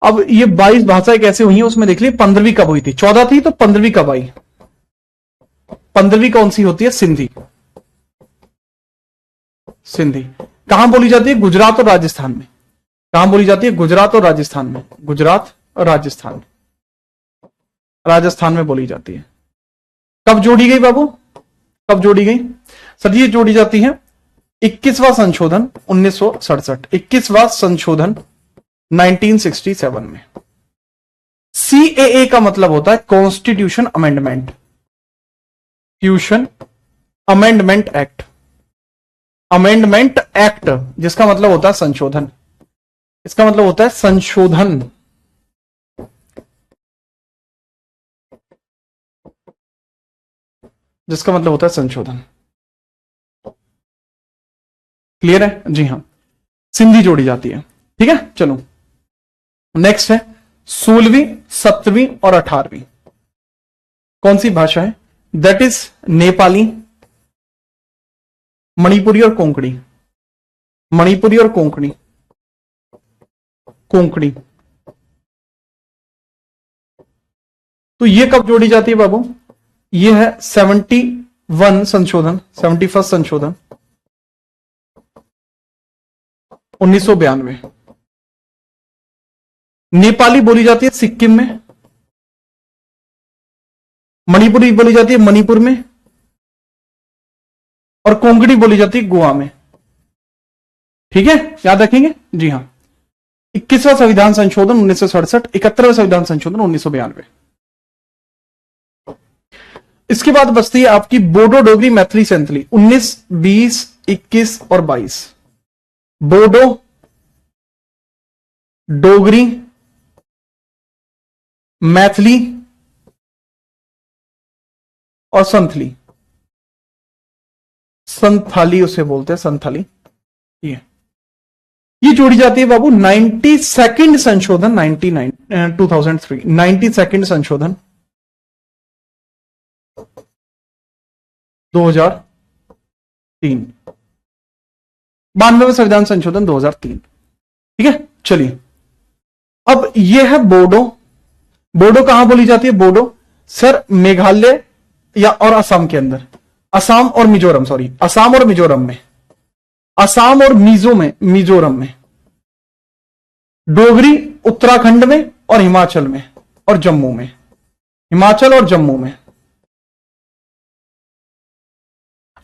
A: अब ये 22 भाषाएं कैसे हुई हैं उसमें देख लिए। 15वीं कब हुई थी? 14 थी तो 15वीं कब आई? 15वीं कौन सी होती है? सिंधी। सिंधी कहां बोली जाती है? गुजरात और राजस्थान में। कहां बोली जाती है? गुजरात और राजस्थान में। गुजरात और राजस्थान, राजस्थान में बोली जाती है। कब जोड़ी गई बाबू? कब जोड़ी गई सर? ये जोड़ी जाती है 21वां संशोधन 1967, 21वां संशोधन 1967 में। CAA का मतलब होता है constitution amendment, tuition amendment act, amendment act जिसका मतलब होता है संशोधन, इसका मतलब होता है संशोधन। जिसका मतलब होता है संशोधन। क्लियर है? जी हां, सिंधी जोड़ी जाती है, ठीक है। चलो नेक्स्ट है 16वीं, 17वीं और 18वीं। कौन सी भाषा है? दैट इज नेपाली, मणिपुरी और कोंकणी। मणिपुरी और कोंकणी, कोंकणी। तो ये कब जोड़ी जाती है बाबू? ये है 71 संशोधन, 71 संशोधन 1992। नेपाली बोली जाती है सिक्किम में, मणिपुरी बोली जाती है मणिपुर में, और कोंकणी बोली जाती है गोवा में, ठीक है। याद रखेंगे? जी हां। 21वां संविधान संशोधन 1967, 71वां संविधान संशोधन 1992। इसके बाद बचती है आपकी बोडो, डोगरी, मैथिली, संथली 19, 20, 21 और 22। बोडो, डोगरी, मैथिली और संथली, संथाली उसे बोलते हैं, संथाली। ये जोड़ी जाती है बाबू 92nd संशोधन 2003, 92nd संशोधन 2003, 92वें संविधान संशोधन 2003, ठीक है। चलिए अब यह है बोडो। बोडो कहां बोली जाती है? बोडो सर मेघालय या और असम के अंदर, असम और मिजोरम, सॉरी असम और मिजोरम में, असम और मिजोरम में। डोगरी उत्तराखंड में और हिमाचल में और जम्मू में, हिमाचल और जम्मू में।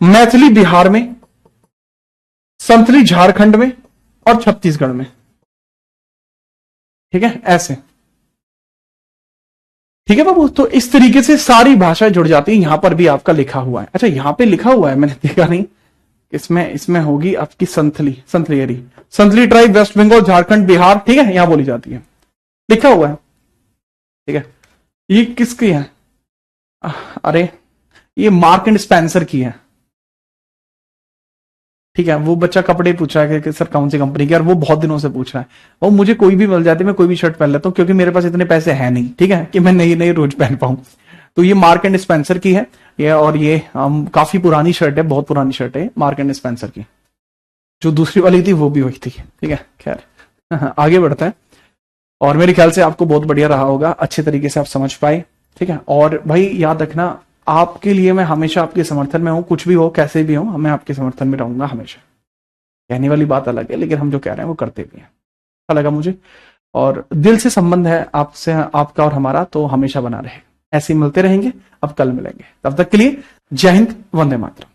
A: मैथिली बिहार में, संथली झारखंड में और छत्तीसगढ़ में, ठीक है। ऐसे, ठीक है बाबू। तो इस तरीके से सारी भाषाएं जुड़ जाती है। यहां पर भी आपका लिखा हुआ है। अच्छा यहां पे लिखा हुआ है, मैंने देखा नहीं, इसमें इसमें होगी आपकी संथली एरी, संथली ट्राइब वेस्ट बंगाल झारखंड बिहार, ठीक है, यहां बोली जाती है, लिखा हुआ है, ठीक है। ये किसकी है? अरे ये मार्क एंड स्पेंसर की है, ठीक है। वो बच्चा कपड़े पूछ रहा है कि सर कौन सी कंपनी की, और वो बहुत दिनों से पूछ रहा है। वो मुझे कोई भी मिल जाती है, मैं कोई भी शर्ट पहन लेता हूँ, क्योंकि मेरे पास इतने पैसे हैं नहीं, ठीक है, कि मैं नई नई रोज पहन पाऊं। तो ये मार्क एंड स्पेंसर की है ये, और ये काफी पुरानी शर्ट है, बहुत पुरानी शर्ट है मार्क एंड स्पेंसर की। जो दूसरी वाली थी वो भी वही थी, ठीक है। खैर आगे बढ़ते हैं, और मेरे ख्याल से आपको बहुत बढ़िया रहा होगा, अच्छे तरीके से आप समझ पाए, ठीक है। और भाई याद रखना, आपके लिए मैं हमेशा आपके समर्थन में हूं, कुछ भी हो कैसे भी हो, मैं आपके समर्थन में रहूंगा हमेशा। कहने वाली बात अलग है, लेकिन हम जो कह रहे हैं वो करते भी हैं। अच्छा लगा मुझे, और दिल से संबंध है आपसे, आपका और हमारा, तो हमेशा बना रहे, ऐसे ही मिलते रहेंगे। अब कल मिलेंगे, तब तक के लिए जय हिंद, वंदे मातरम।